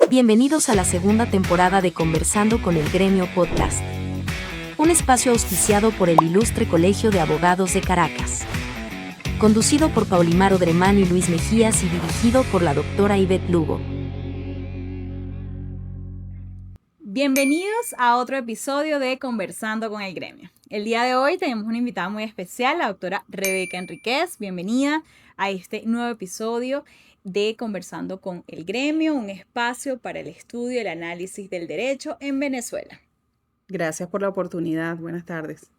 Bienvenidos a la segunda temporada de Conversando con el Gremio Podcast, un espacio auspiciado por el Ilustre Colegio de Abogados de Caracas, conducido por Paulimar Odremán y Luis Mejías y dirigido por la doctora Ivette Lugo. Bienvenidos a otro episodio de Conversando con el Gremio. El día de hoy tenemos una invitada muy especial, la doctora Rebeca Enríquez. Bienvenida a este nuevo episodio de Conversando con el Gremio, un espacio para el estudio y el análisis del derecho en Venezuela. Gracias por la oportunidad. Buenas tardes.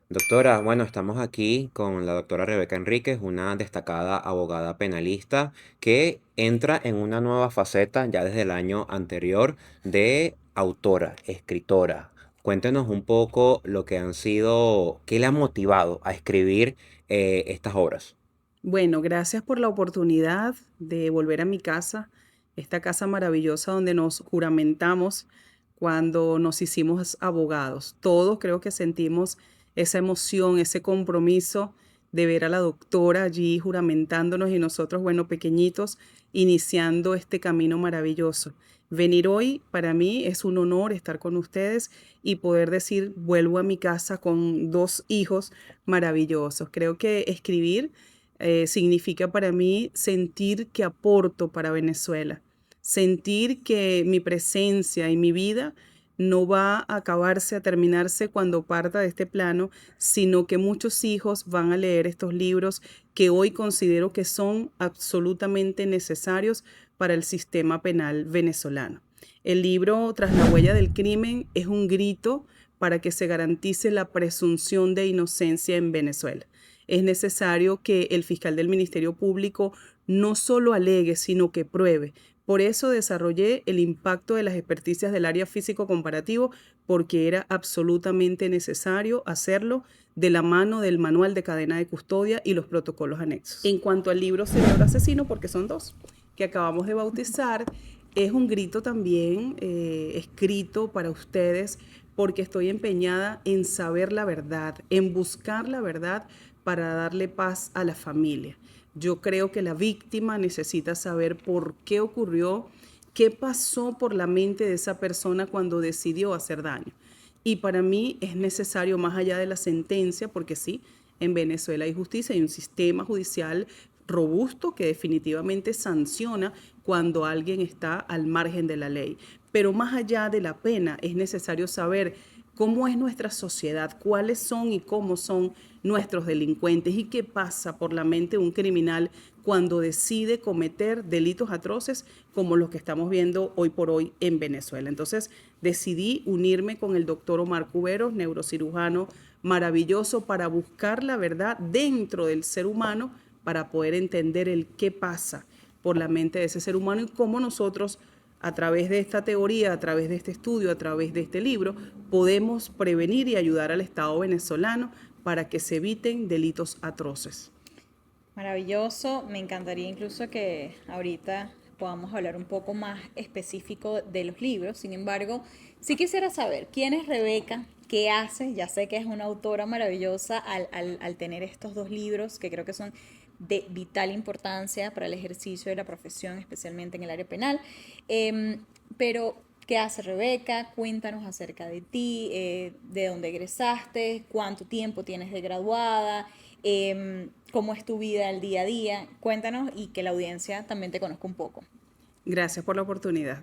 Doctora, bueno, estamos aquí con la doctora Rebeca Enríquez, una destacada abogada penalista que entra en una nueva faceta ya desde el año anterior de autora, escritora. Cuéntenos un poco lo que han sido, qué le ha motivado a escribir estas obras. Bueno, gracias por la oportunidad de volver a mi casa, esta casa maravillosa donde nos juramentamos cuando nos hicimos abogados. Todos creo que sentimos esa emoción, ese compromiso de ver a la doctora allí juramentándonos y nosotros, bueno, pequeñitos, iniciando este camino maravilloso. Venir hoy para mí es un honor estar con ustedes y poder decir, vuelvo a mi casa con dos hijos maravillosos. Creo que escribir significa para mí sentir que aporto para Venezuela, sentir que mi presencia y mi vida no va a acabarse, a terminarse cuando parta de este plano, sino que muchos hijos van a leer estos libros que hoy considero que son absolutamente necesarios para el sistema penal venezolano. El libro Tras la huella del crimen es un grito para que se garantice la presunción de inocencia en Venezuela. Es necesario que el fiscal del Ministerio Público no solo alegue, sino que pruebe. Por eso desarrollé el impacto de las experticias del área físico-comparativo, porque era absolutamente necesario hacerlo de la mano del manual de cadena de custodia y los protocolos anexos. En cuanto al libro Cerebro Asesino, porque son dos, que acabamos de bautizar, es un grito también escrito para ustedes, porque estoy empeñada en saber la verdad, en buscar la verdad para darle paz a la familia. Yo creo que la víctima necesita saber por qué ocurrió, qué pasó por la mente de esa persona cuando decidió hacer daño. Y para mí es necesario, más allá de la sentencia, porque sí, en Venezuela hay justicia, hay un sistema judicial robusto que definitivamente sanciona cuando alguien está al margen de la ley. Pero más allá de la pena, es necesario saber cómo es nuestra sociedad, cuáles son y cómo son nuestros delincuentes y qué pasa por la mente de un criminal cuando decide cometer delitos atroces como los que estamos viendo hoy por hoy en Venezuela. Entonces decidí unirme con el doctor Omar Cuberos, neurocirujano maravilloso, para buscar la verdad dentro del ser humano, para poder entender el qué pasa por la mente de ese ser humano y cómo nosotros, a través de esta teoría, a través de este estudio, a través de este libro, podemos prevenir y ayudar al Estado venezolano para que se eviten delitos atroces. Maravilloso, me encantaría incluso que ahorita podamos hablar un poco más específico de los libros. Sin embargo, sí quisiera saber quién es Rebeca, qué hace. Ya sé que es una autora maravillosa al tener estos dos libros que creo que son de vital importancia para el ejercicio de la profesión, especialmente en el área penal. Pero, ¿qué hace Rebeca? Cuéntanos acerca de ti, de dónde egresaste, cuánto tiempo tienes de graduada, cómo es tu vida al día a día. Cuéntanos y que la audiencia también te conozca un poco. Gracias por la oportunidad.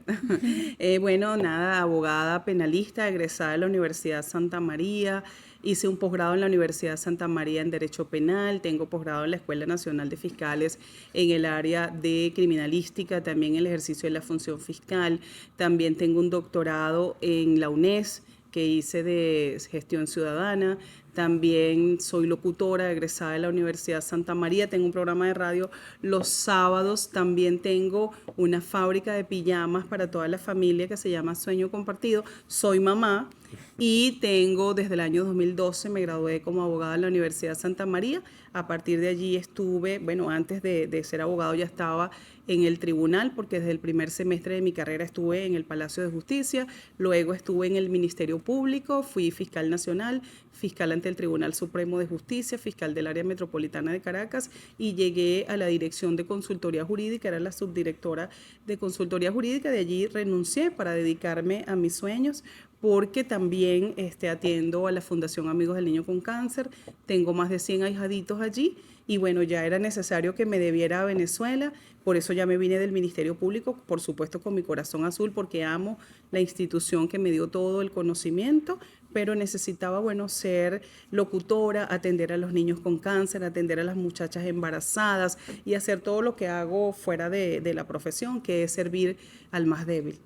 Bueno, nada, abogada penalista, egresada de la Universidad Santa María. Hice un posgrado en la Universidad Santa María en Derecho Penal, tengo posgrado en la Escuela Nacional de Fiscales en el área de criminalística, también en el ejercicio de la función fiscal. También tengo un doctorado en la UNES que hice de gestión ciudadana. También soy locutora egresada de la Universidad Santa María, tengo un programa de radio los sábados, también tengo una fábrica de pijamas para toda la familia que se llama Sueño Compartido, soy mamá y tengo desde el año 2012, me gradué como abogada en la Universidad Santa María. A partir de allí estuve, bueno, antes de ser abogado ya estaba en el tribunal, porque desde el primer semestre de mi carrera estuve en el Palacio de Justicia, luego estuve en el Ministerio Público, fui fiscal nacional, fiscal ante el Tribunal Supremo de Justicia, fiscal del área metropolitana de Caracas, y llegué a la dirección de consultoría jurídica, era la subdirectora de consultoría jurídica. De allí renuncié para dedicarme a mis sueños, porque también atiendo a la Fundación Amigos del Niño con Cáncer, tengo más de 100 ahijaditos allí, y bueno, ya era necesario que me debiera a Venezuela, por eso ya me vine del Ministerio Público, por supuesto con mi corazón azul, porque amo la institución que me dio todo el conocimiento, pero necesitaba, bueno, ser locutora, atender a los niños con cáncer, atender a las muchachas embarazadas y hacer todo lo que hago fuera de la profesión, que es servir al más débil.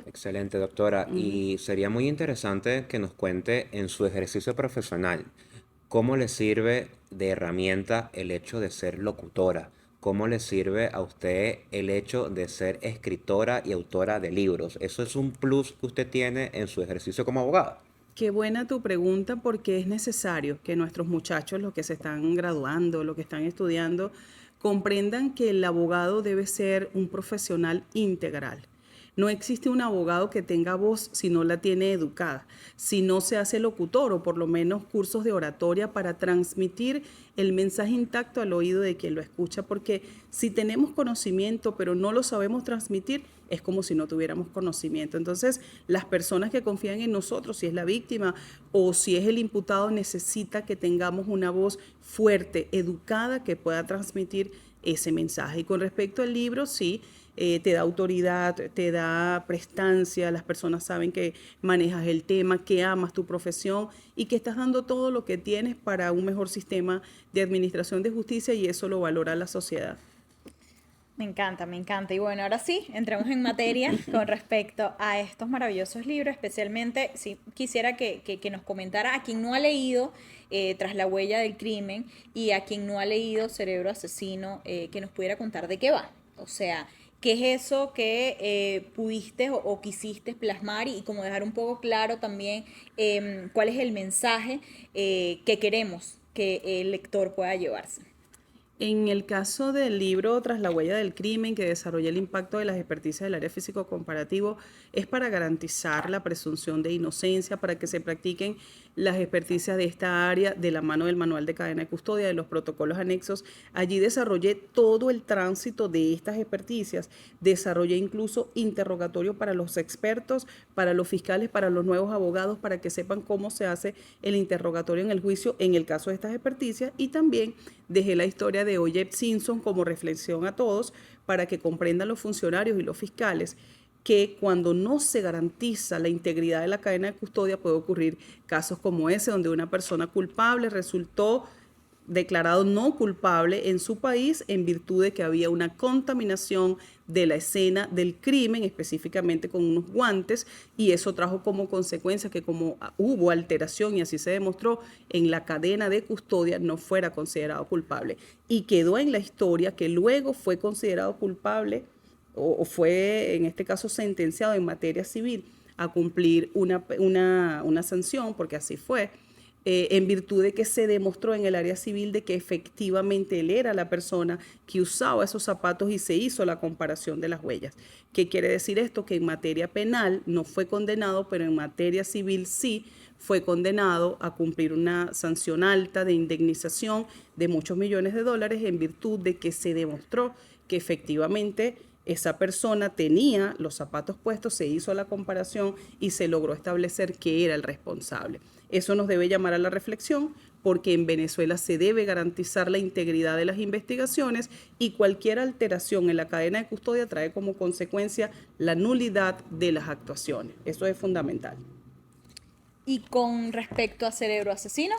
Excelente, doctora. Y sería muy interesante que nos cuente en su ejercicio profesional cómo le sirve de herramienta el hecho de ser locutora, cómo le sirve a usted el hecho de ser escritora y autora de libros. ¿Eso es un plus que usted tiene en su ejercicio como abogada? Qué buena tu pregunta, porque es necesario que nuestros muchachos, los que se están graduando, los que están estudiando, comprendan que el abogado debe ser un profesional integral. No existe un abogado que tenga voz si no la tiene educada, si no se hace locutor o por lo menos cursos de oratoria para transmitir el mensaje intacto al oído de quien lo escucha, porque si tenemos conocimiento pero no lo sabemos transmitir, es como si no tuviéramos conocimiento. Entonces, las personas que confían en nosotros, si es la víctima o si es el imputado, necesita que tengamos una voz fuerte, educada, que pueda transmitir ese mensaje. Y con respecto al libro, sí, te da autoridad, te da prestancia, las personas saben que manejas el tema, que amas tu profesión y que estás dando todo lo que tienes para un mejor sistema de administración de justicia, y eso lo valora la sociedad. Me encanta, me encanta. Y bueno, ahora sí, entremos en materia con respecto a estos maravillosos libros, especialmente si quisiera que nos comentara a quien no ha leído Tras la huella del crimen y a quien no ha leído Cerebro Asesino, que nos pudiera contar de qué va. O sea, ¿qué es eso que pudiste o quisiste plasmar y como dejar un poco claro también cuál es el mensaje que queremos que el lector pueda llevarse? En el caso del libro Tras la huella del crimen, que desarrolla el impacto de las experticias del área físico comparativo, es para garantizar la presunción de inocencia, para que se practiquen las experticias de esta área de la mano del manual de cadena de custodia, de los protocolos anexos. Allí desarrollé todo el tránsito de estas experticias, desarrollé incluso interrogatorio para los expertos, para los fiscales, para los nuevos abogados, para que sepan cómo se hace el interrogatorio en el juicio en el caso de estas experticias, y también dejé la historia de O.J. Simpson como reflexión a todos para que comprendan los funcionarios y los fiscales que cuando no se garantiza la integridad de la cadena de custodia puede ocurrir casos como ese, donde una persona culpable resultó declarado no culpable en su país en virtud de que había una contaminación de la escena del crimen, específicamente con unos guantes, y eso trajo como consecuencia que como hubo alteración y así se demostró en la cadena de custodia, no fuera considerado culpable. Y quedó en la historia que luego fue considerado culpable o fue en este caso sentenciado en materia civil a cumplir una sanción, porque así fue, en virtud de que se demostró en el área civil de que efectivamente él era la persona que usaba esos zapatos y se hizo la comparación de las huellas. ¿Qué quiere decir esto? Que en materia penal no fue condenado, pero en materia civil sí fue condenado a cumplir una sanción alta de indemnización de muchos millones de dólares en virtud de que se demostró que efectivamente esa persona tenía los zapatos puestos, se hizo la comparación y se logró establecer que era el responsable. Eso nos debe llamar a la reflexión, porque en Venezuela se debe garantizar la integridad de las investigaciones y cualquier alteración en la cadena de custodia trae como consecuencia la nulidad de las actuaciones. Eso es fundamental. Y con respecto a Cerebro Asesino.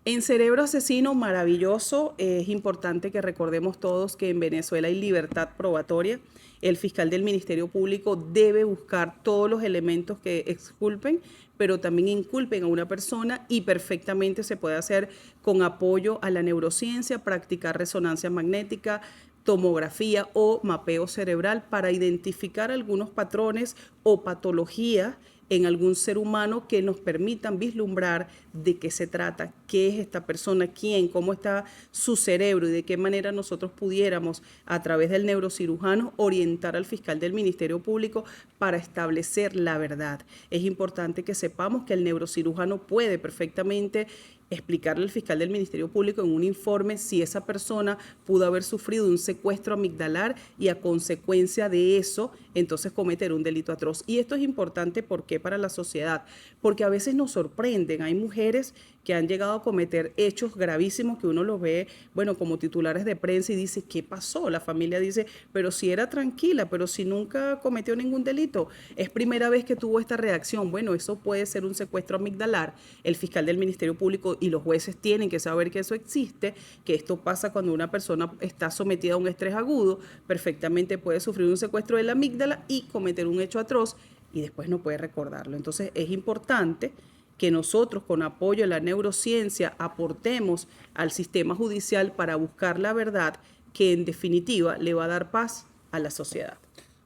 En Cerebro Asesino, maravilloso, es importante que recordemos todos que en Venezuela hay libertad probatoria. El fiscal del Ministerio Público debe buscar todos los elementos que exculpen, pero también inculpen a una persona, y perfectamente se puede hacer con apoyo a la neurociencia, practicar resonancia magnética, tomografía o mapeo cerebral para identificar algunos patrones o patologías en algún ser humano que nos permitan vislumbrar de qué se trata, qué es esta persona, quién, cómo está su cerebro y de qué manera nosotros pudiéramos, a través del neurocirujano, orientar al fiscal del Ministerio Público para establecer la verdad. Es importante que sepamos que el neurocirujano puede perfectamente explicarle al fiscal del Ministerio Público en un informe si esa persona pudo haber sufrido un secuestro amigdalar y a consecuencia de eso, entonces cometer un delito atroz. Y esto es importante, ¿por qué? Para la sociedad, porque a veces nos sorprenden. Hay mujeres que han llegado a cometer hechos gravísimos que uno los ve, bueno, como titulares de prensa y dice, ¿qué pasó? La familia dice, pero si era tranquila, pero si nunca cometió ningún delito, es primera vez que tuvo esta reacción. Bueno, eso puede ser un secuestro amigdalar. El fiscal del Ministerio Público y los jueces tienen que saber que eso existe, que esto pasa cuando una persona está sometida a un estrés agudo, perfectamente puede sufrir un secuestro de la amígdala y cometer un hecho atroz y después no puede recordarlo. Entonces es importante que nosotros, con apoyo de la neurociencia, aportemos al sistema judicial para buscar la verdad que en definitiva le va a dar paz a la sociedad.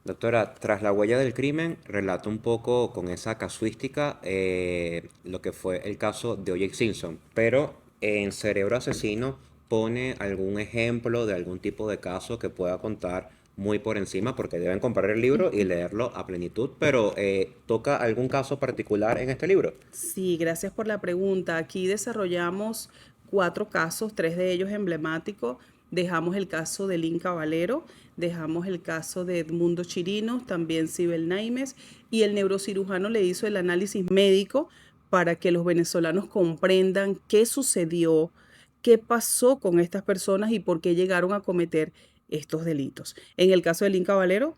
Doctora, tras la huella del crimen, relata un poco con esa casuística lo que fue el caso de O.J. Simpson, pero en Cerebro Asesino pone algún ejemplo de algún tipo de caso que pueda contar muy por encima, porque deben comprar el libro y leerlo a plenitud, pero ¿toca algún caso particular en este libro? Sí, gracias por la pregunta. Aquí desarrollamos 4 casos, 3 de ellos emblemáticos. Dejamos el caso de Lynn Caballero, dejamos el caso de Edmundo Chirinos, también Sibel Naimes, y el neurocirujano le hizo el análisis médico para que los venezolanos comprendan qué sucedió, qué pasó con estas personas y por qué llegaron a cometer estos delitos. En el caso de Lynn Caballero,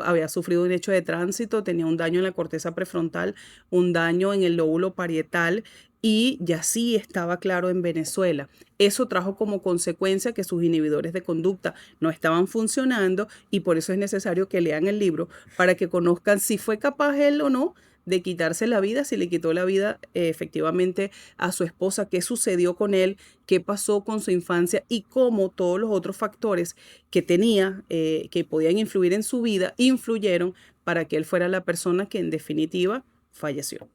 había sufrido un hecho de tránsito, tenía un daño en la corteza prefrontal, un daño en el lóbulo parietal y ya sí estaba claro en Venezuela. Eso trajo como consecuencia que sus inhibidores de conducta no estaban funcionando y por eso es necesario que lean el libro para que conozcan si fue capaz él o no de quitarse la vida, si le quitó la vida efectivamente a su esposa, qué sucedió con él, qué pasó con su infancia y cómo todos los otros factores que tenía, que podían influir en su vida, influyeron para que él fuera la persona que en definitiva falleció.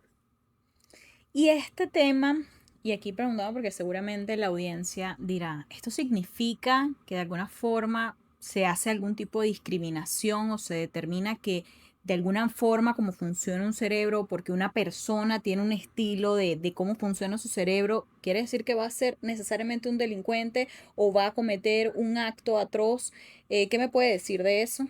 Y este tema, y aquí preguntaba porque seguramente la audiencia dirá, ¿esto significa que de alguna forma se hace algún tipo de discriminación o se determina que de alguna forma cómo funciona un cerebro, porque una persona tiene un estilo de cómo funciona su cerebro, quiere decir que va a ser necesariamente un delincuente o va a cometer un acto atroz? ¿Qué me puede decir de eso?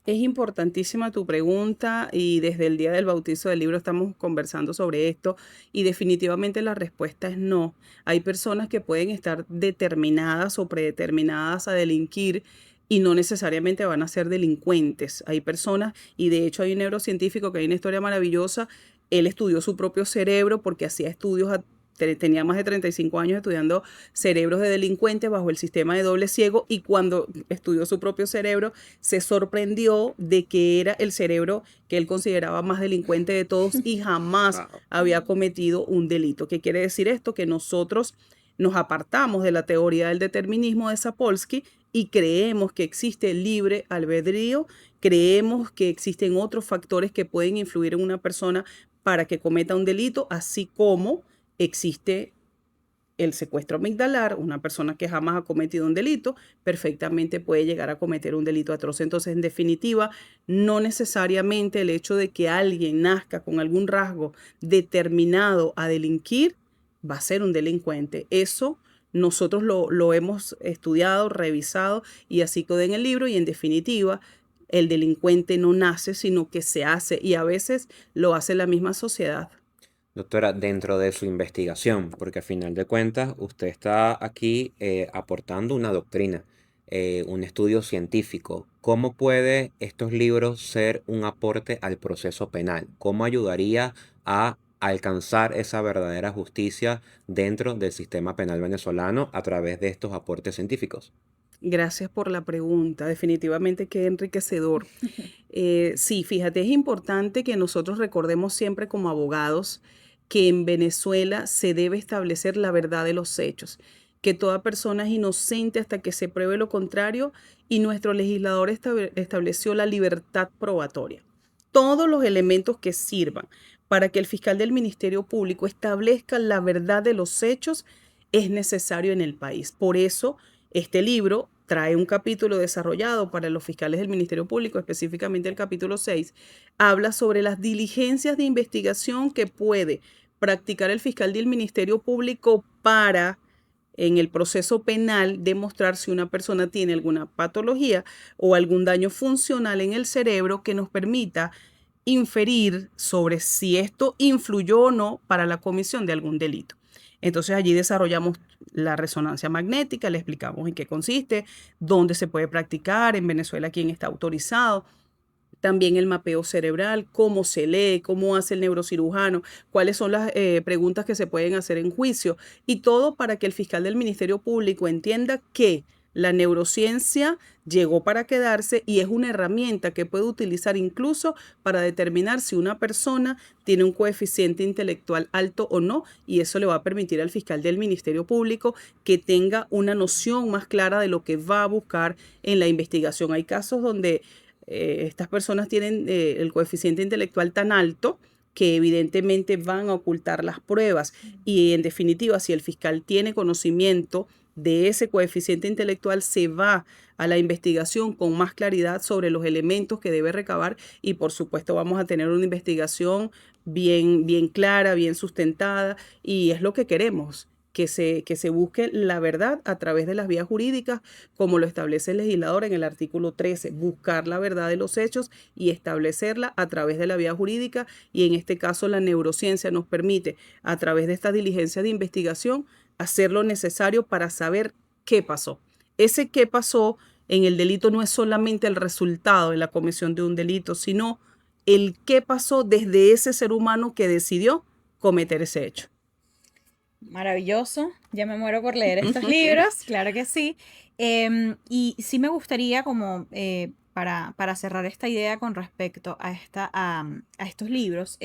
Es importantísima tu pregunta y desde el día del bautizo del libro estamos conversando sobre esto y definitivamente la respuesta es no. Hay personas que pueden estar determinadas o predeterminadas a delinquir y no necesariamente van a ser delincuentes. Hay personas, y de hecho hay un neurocientífico que hay una historia maravillosa, él estudió su propio cerebro porque hacía estudios tenía más de 35 años estudiando cerebros de delincuentes bajo el sistema de doble ciego y cuando estudió su propio cerebro se sorprendió de que era el cerebro que él consideraba más delincuente de todos y jamás Wow. había cometido un delito. ¿Qué quiere decir esto? Que nosotros nos apartamos de la teoría del determinismo de Sapolsky y creemos que existe libre albedrío, creemos que existen otros factores que pueden influir en una persona para que cometa un delito, así como existe el secuestro amigdalar. Una persona que jamás ha cometido un delito perfectamente puede llegar a cometer un delito atroz. Entonces, en definitiva, no necesariamente el hecho de que alguien nazca con algún rasgo determinado a delinquir va a ser un delincuente. Eso nosotros lo hemos estudiado, revisado y así quedó en el libro y en definitiva el delincuente no nace, sino que se hace y a veces lo hace la misma sociedad. Doctora, dentro de su investigación, porque a final de cuentas usted está aquí aportando una doctrina, un estudio científico. ¿Cómo puede estos libros ser un aporte al proceso penal? ¿Cómo ayudaría a alcanzar esa verdadera justicia dentro del sistema penal venezolano a través de estos aportes científicos? Gracias por la pregunta. Definitivamente que enriquecedor. Sí, fíjate, es importante que nosotros recordemos siempre como abogados que en Venezuela se debe establecer la verdad de los hechos, que toda persona es inocente hasta que se pruebe lo contrario y nuestro legislador estableció la libertad probatoria. todos los elementos que sirvan para que el fiscal del Ministerio Público establezca la verdad de los hechos es necesario en el país. Por eso, este libro trae un capítulo desarrollado para los fiscales del Ministerio Público, específicamente el capítulo 6, habla sobre las diligencias de investigación que puede practicar el fiscal del Ministerio Público para, en el proceso penal, demostrar si una persona tiene alguna patología o algún daño funcional en el cerebro que nos permita inferir sobre si esto influyó o no para la comisión de algún delito. Entonces allí desarrollamos la resonancia magnética, le explicamos en qué consiste, dónde se puede practicar, en Venezuela quién está autorizado, también el mapeo cerebral, cómo se lee, cómo hace el neurocirujano, cuáles son las preguntas que se pueden hacer en juicio y todo para que el fiscal del Ministerio Público entienda que la neurociencia llegó para quedarse y es una herramienta que puede utilizar incluso para determinar si una persona tiene un coeficiente intelectual alto o no, y eso le va a permitir al fiscal del Ministerio Público que tenga una noción más clara de lo que va a buscar en la investigación. Hay casos donde estas personas tienen el coeficiente intelectual tan alto que evidentemente van a ocultar las pruebas y en definitiva, si el fiscal tiene conocimiento de ese coeficiente intelectual, se va a la investigación con más claridad sobre los elementos que debe recabar y por supuesto vamos a tener una investigación bien clara, bien sustentada y es lo que queremos. Que se busque la verdad a través de las vías jurídicas, como lo establece el legislador en el artículo 13, buscar la verdad de los hechos y establecerla a través de la vía jurídica y en este caso la neurociencia nos permite a través de esta diligencia de investigación hacer lo necesario para saber qué pasó. Ese qué pasó en el delito no es solamente el resultado de la comisión de un delito, sino el qué pasó desde ese ser humano que decidió cometer ese hecho. Maravilloso, ya me muero por leer estos libros, claro que sí. Y sí me gustaría como para cerrar esta idea con respecto a estos libros,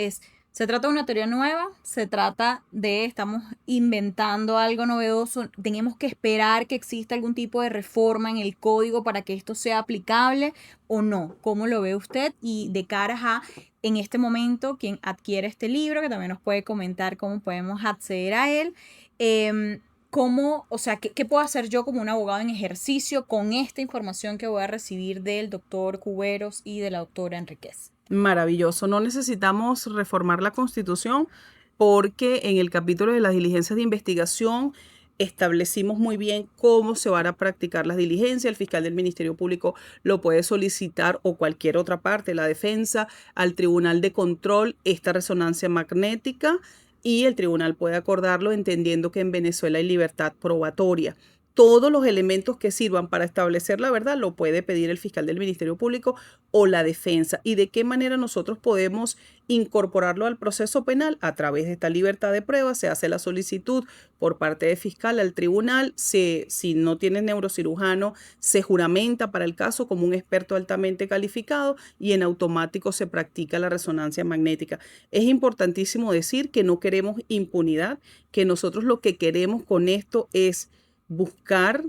se trata de una teoría nueva, se trata de, estamos inventando algo novedoso, tenemos que esperar que exista algún tipo de reforma en el código para que esto sea aplicable o no. ¿Cómo lo ve usted? Y de cara a, en este momento, quien adquiere este libro, que también nos puede comentar cómo podemos acceder a él, ¿qué puedo hacer yo como un abogado en ejercicio con esta información que voy a recibir del doctor Cuberos y de la doctora Enríquez? Maravilloso. No necesitamos reformar la Constitución porque en el capítulo de las diligencias de investigación establecimos muy bien cómo se van a practicar las diligencias. El fiscal del Ministerio Público lo puede solicitar o cualquier otra parte, la defensa, al Tribunal de Control, esta resonancia magnética y el tribunal puede acordarlo entendiendo que en Venezuela hay libertad probatoria. Todos los elementos que sirvan para establecer la verdad lo puede pedir el fiscal del Ministerio Público o la defensa. ¿Y de qué manera nosotros podemos incorporarlo al proceso penal? A través de esta libertad de prueba se hace la solicitud por parte del fiscal al tribunal. Si no tienes neurocirujano, se juramenta para el caso como un experto altamente calificado y en automático se practica la resonancia magnética. Es importantísimo decir que no queremos impunidad, que nosotros lo que queremos con esto es buscar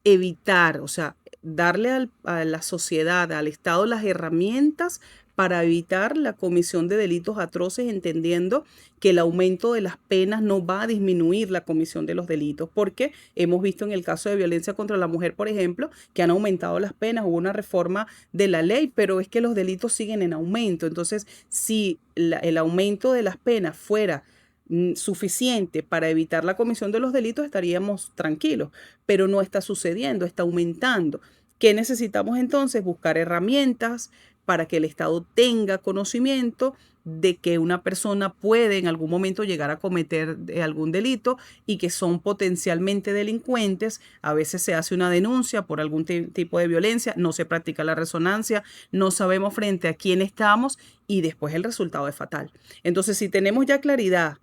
evitar, o sea, darle a la sociedad, al Estado, las herramientas para evitar la comisión de delitos atroces, entendiendo que el aumento de las penas no va a disminuir la comisión de los delitos, porque hemos visto en el caso de violencia contra la mujer, por ejemplo, que han aumentado las penas, hubo una reforma de la ley, pero es que los delitos siguen en aumento. Entonces, si el aumento de las penas fuera suficiente para evitar la comisión de los delitos, estaríamos tranquilos, pero no está sucediendo, está aumentando. ¿Qué necesitamos entonces? Buscar herramientas para que el Estado tenga conocimiento de que una persona puede en algún momento llegar a cometer algún delito y que son potencialmente delincuentes. A veces se hace una denuncia por algún tipo de violencia, no se practica la resonancia, no sabemos frente a quién estamos y después el resultado es fatal. Entonces, si tenemos ya claridad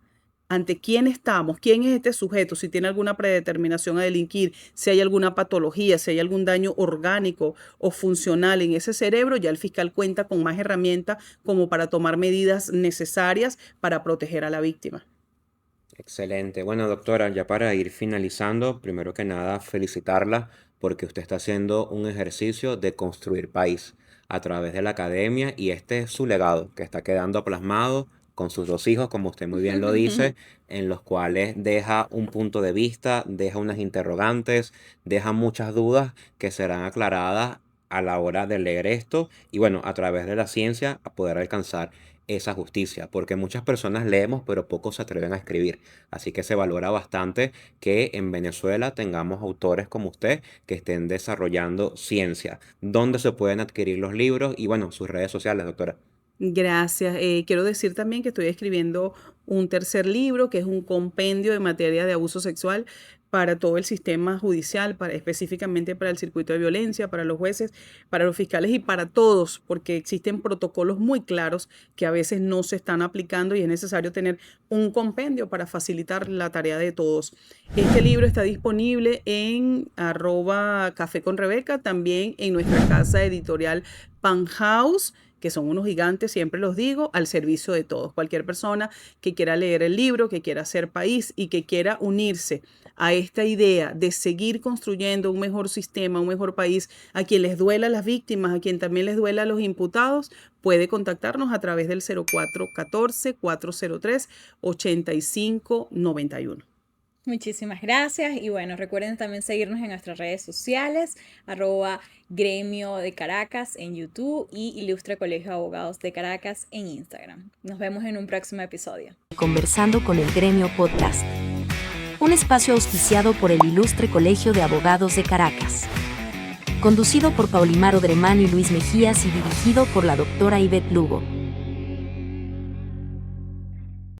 ante quién estamos, quién es este sujeto, si tiene alguna predeterminación a delinquir, si hay alguna patología, si hay algún daño orgánico o funcional en ese cerebro, ya el fiscal cuenta con más herramientas como para tomar medidas necesarias para proteger a la víctima. Excelente. Bueno, doctora, ya para ir finalizando, primero que nada, felicitarla porque usted está haciendo un ejercicio de construir país. a través de la academia y este es su legado que está quedando plasmado con sus dos hijos, como usted muy bien lo dice, en los cuales deja un punto de vista, deja unas interrogantes, deja muchas dudas que serán aclaradas a la hora de leer esto y bueno, a través de la ciencia a poder alcanzar esa justicia, porque muchas personas leemos pero pocos se atreven a escribir, así que se valora bastante que en Venezuela tengamos autores como usted que estén desarrollando ciencia. ¿Dónde se pueden adquirir los libros? Y bueno, sus redes sociales, doctora. Gracias. Quiero decir también que estoy escribiendo un tercer libro, que es un compendio de materia de abuso sexual para todo el sistema judicial, específicamente para el circuito de violencia, para los jueces, para los fiscales y para todos, porque existen protocolos muy claros que a veces no se están aplicando y es necesario tener un compendio para facilitar la tarea de todos. Este libro está disponible en @café con Rebeca, también en nuestra casa editorial Panhouse, que son unos gigantes, siempre los digo, al servicio de todos. Cualquier persona que quiera leer el libro, que quiera ser país y que quiera unirse a esta idea de seguir construyendo un mejor sistema, un mejor país, a quien les duela a las víctimas, a quien también les duela a los imputados, puede contactarnos a través del 0414-403-8591. Muchísimas gracias y bueno, recuerden también seguirnos en nuestras redes sociales, @Gremio de Caracas en YouTube y Ilustre Colegio de Abogados de Caracas en Instagram. Nos vemos en un próximo episodio. Conversando con el Gremio Podcast. Un espacio auspiciado por el Ilustre Colegio de Abogados de Caracas. Conducido por Paulimar Odremán y Luis Mejías y dirigido por la doctora Ivette Lugo.